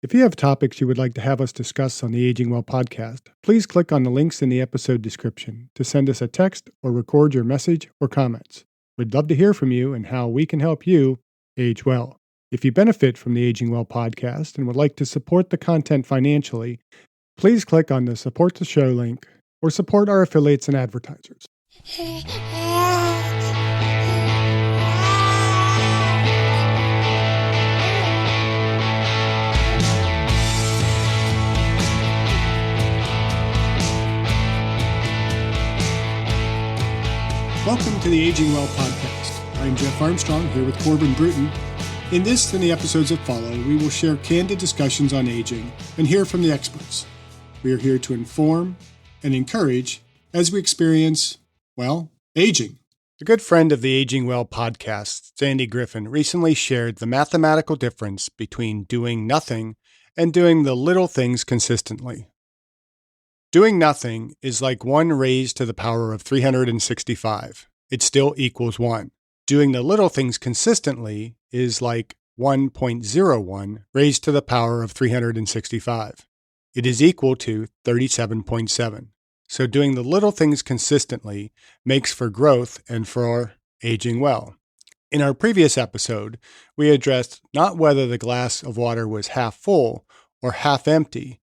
If you have topics you would like to have us discuss on the Aging Well podcast, please click on the links in the episode description to send us a text or record your message or comments. We'd love to hear from you and how we can help you age well. If you benefit from the Aging Well podcast and would like to support the content financially, please click on the Support the Show link or support our affiliates and advertisers. Welcome to the Aging Well podcast. I'm Jeff Armstrong here with Corbin Bruton. In this and the episodes that follow, we will share candid discussions on aging and hear from the experts. We are here to inform and encourage as we experience, aging. A good friend of the Aging Well podcast, Sandy Griffin, recently shared the mathematical difference between doing nothing and doing the little things consistently. Doing nothing is like 1 raised to the power of 365. It still equals 1. Doing the little things consistently is like 1.01 raised to the power of 365. It is equal to 37.7. So doing the little things consistently makes for growth and for aging well. In our previous episode, we addressed not whether the glass of water was half full or half empty,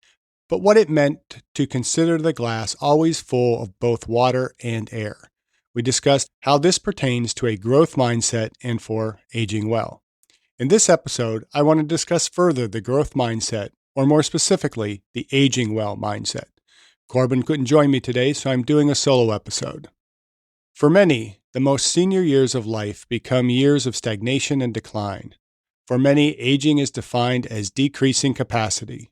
but what it meant to consider the glass always full of both water and air. We discussed how this pertains to a growth mindset and for aging well. In this episode, I want to discuss further the growth mindset, or more specifically, the aging well mindset. Corbin couldn't join me today, so I'm doing a solo episode. For many, the most senior years of life become years of stagnation and decline. For many, aging is defined as decreasing capacity.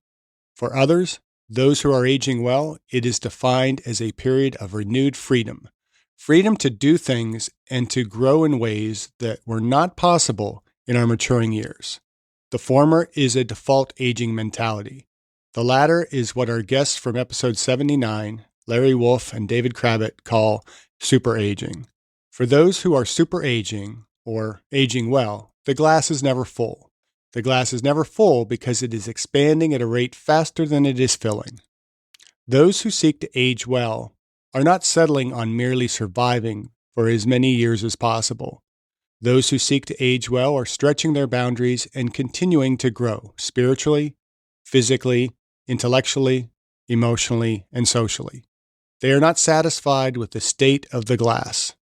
For others, those who are aging well, it is defined as a period of renewed freedom. Freedom to do things and to grow in ways that were not possible in our maturing years. The former is a default aging mentality. The latter is what our guests from episode 79, Larry Wolf and David Kravitz, call super aging. For those who are super aging or aging well, the glass is never full. The glass is never full because it is expanding at a rate faster than it is filling. Those who seek to age well are not settling on merely surviving for as many years as possible. Those who seek to age well are stretching their boundaries and continuing to grow spiritually, physically, intellectually, emotionally, and socially. They are not satisfied with the state of the glass.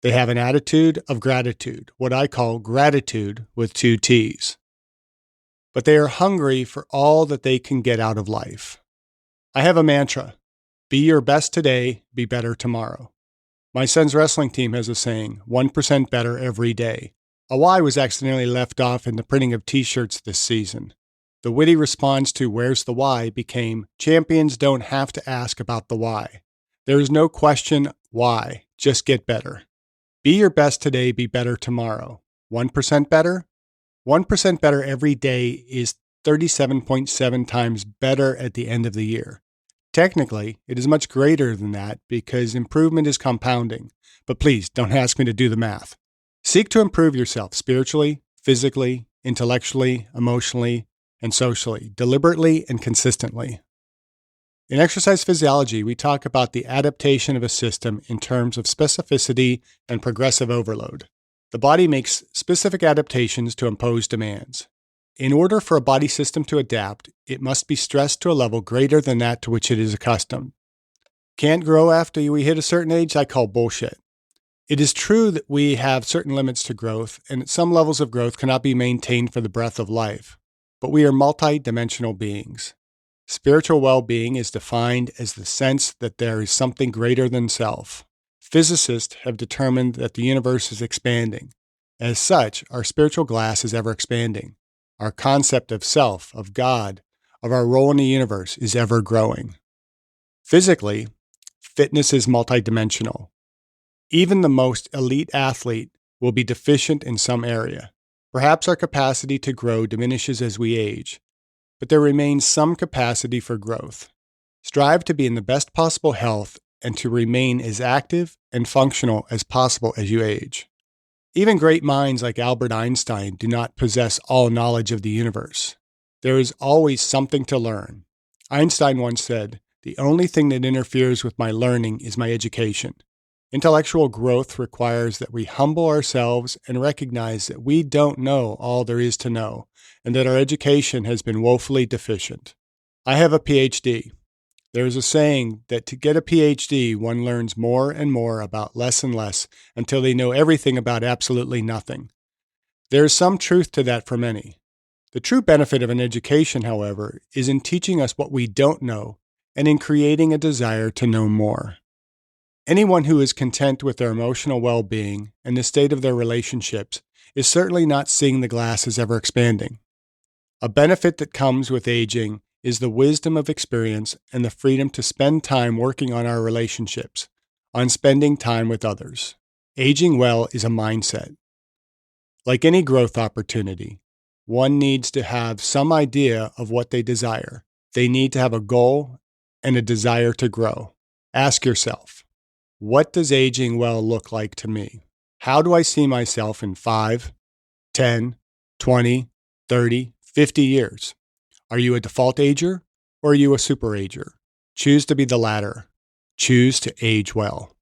They have an attitude of gratitude, what I call gratitude with 2 T's. But they are hungry for all that they can get out of life. I have a mantra: be your best today, be better tomorrow. My son's wrestling team has a saying, 1% better every day. A Y was accidentally left off in the printing of t-shirts this season. The witty response to "Where's the why?" became, champions don't have to ask about the why. There is no question why, just get better. Be your best today, be better tomorrow. 1% better? 1% better every day is 37.7 times better at the end of the year. Technically, it is much greater than that because improvement is compounding. But please, don't ask me to do the math. Seek to improve yourself spiritually, physically, intellectually, emotionally, and socially, deliberately and consistently. In exercise physiology, we talk about the adaptation of a system in terms of specificity and progressive overload. The body makes specific adaptations to impose demands. In order for a body system to adapt, it must be stressed to a level greater than that to which it is accustomed. Can't grow after we hit a certain age? I call bullshit. It is true that we have certain limits to growth, and that some levels of growth cannot be maintained for the breadth of life. But we are multi-dimensional beings. Spiritual well-being is defined as the sense that there is something greater than self. Physicists have determined that the universe is expanding. As such, our spiritual glass is ever expanding. Our concept of self, of God, of our role in the universe is ever growing. Physically, fitness is multidimensional. Even the most elite athlete will be deficient in some area. Perhaps our capacity to grow diminishes as we age, but there remains some capacity for growth. Strive to be in the best possible health and to remain as active and functional as possible as you age. Even great minds like Albert Einstein do not possess all knowledge of the universe. There is always something to learn. Einstein once said, "The only thing that interferes with my learning is my education." Intellectual growth requires that we humble ourselves and recognize that we don't know all there is to know, and that our education has been woefully deficient. I have a PhD. There is a saying that to get a PhD, one learns more and more about less and less until they know everything about absolutely nothing. There is some truth to that for many. The true benefit of an education, however, is in teaching us what we don't know and in creating a desire to know more. Anyone who is content with their emotional well-being and the state of their relationships is certainly not seeing the glass as ever expanding. A benefit that comes with aging is the wisdom of experience and the freedom to spend time working on our relationships, on spending time with others. Aging well is a mindset. Like any growth opportunity, one needs to have some idea of what they desire. They need to have a goal and a desire to grow. Ask yourself, what does aging well look like to me? How do I see myself in 5, 10, 20, 30, 50 years? Are you a default ager or are you a super ager? Choose to be the latter. Choose to age well.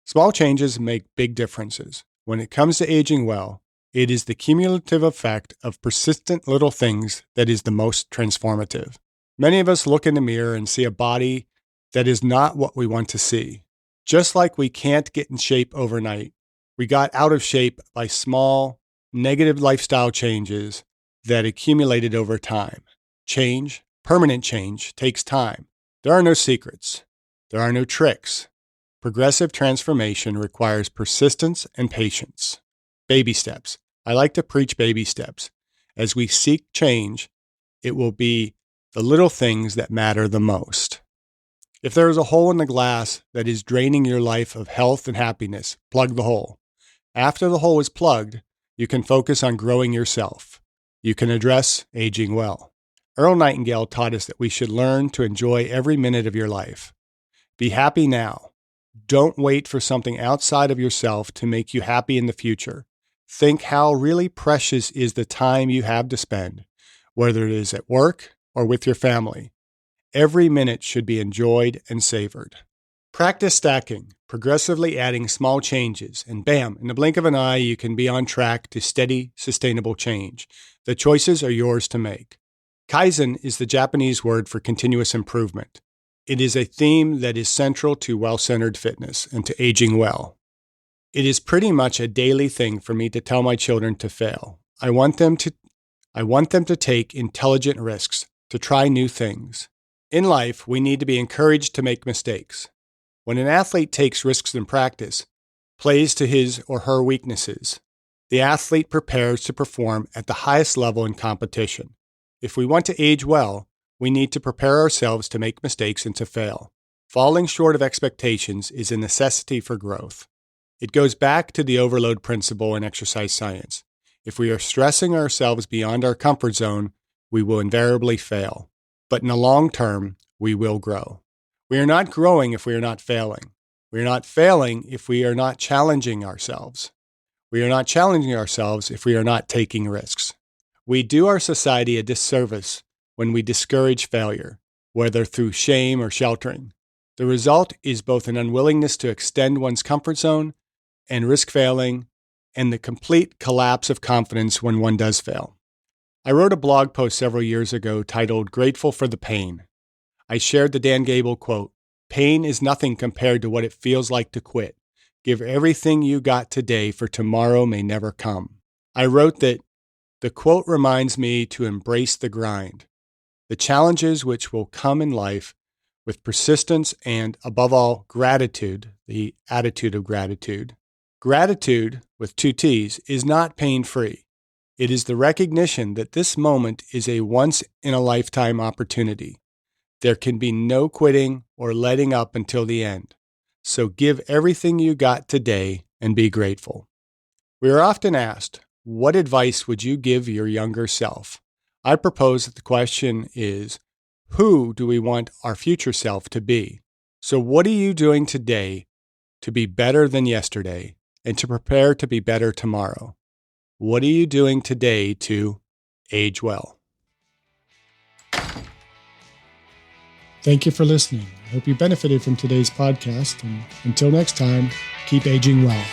Small changes make big differences. When it comes to aging well, it is the cumulative effect of persistent little things that is the most transformative. Many of us look in the mirror and see a body that is not what we want to see. Just like we can't get in shape overnight, we got out of shape by small, negative lifestyle changes that accumulated over time. Change, permanent change, takes time. There are no secrets. There are no tricks. Progressive transformation requires persistence and patience. Baby steps. I like to preach baby steps. As we seek change, it will be the little things that matter the most. If there is a hole in the glass that is draining your life of health and happiness, plug the hole. After the hole is plugged, you can focus on growing yourself. You can address aging well. Earl Nightingale taught us that we should learn to enjoy every minute of your life. Be happy now. Don't wait for something outside of yourself to make you happy in the future. Think how really precious is the time you have to spend, whether it is at work or with your family. Every minute should be enjoyed and savored. Practice stacking, progressively adding small changes, and bam, in the blink of an eye, you can be on track to steady, sustainable change. The choices are yours to make. Kaizen is the Japanese word for continuous improvement. It is a theme that is central to well-centered fitness and to aging well. It is pretty much a daily thing for me to tell my children to fail. I want them to take intelligent risks, to try new things. In life, we need to be encouraged to make mistakes. When an athlete takes risks in practice, plays to his or her weaknesses, the athlete prepares to perform at the highest level in competition. If we want to age well, we need to prepare ourselves to make mistakes and to fail. Falling short of expectations is a necessity for growth. It goes back to the overload principle in exercise science. If we are stressing ourselves beyond our comfort zone, we will invariably fail. But in the long term, we will grow. We are not growing if we are not failing. We are not failing if we are not challenging ourselves. We are not challenging ourselves if we are not taking risks. We do our society a disservice when we discourage failure, whether through shame or sheltering. The result is both an unwillingness to extend one's comfort zone and risk failing, and the complete collapse of confidence when one does fail. I wrote a blog post several years ago titled "Grateful for the Pain." I shared the Dan Gable quote, "Pain is nothing compared to what it feels like to quit. Give everything you got today, for tomorrow may never come." I wrote that the quote reminds me to embrace the grind, the challenges which will come in life with persistence and, above all, gratitude, the attitude of gratitude. Gratitude, with 2 T's, is not pain-free. It is the recognition that this moment is a once-in-a-lifetime opportunity. There can be no quitting or letting up until the end. So give everything you got today and be grateful. We are often asked, what advice would you give your younger self? I propose that the question is, who do we want our future self to be? So what are you doing today to be better than yesterday and to prepare to be better tomorrow? What are you doing today to age well? Thank you for listening. I hope you benefited from today's podcast, and until next time, keep aging well.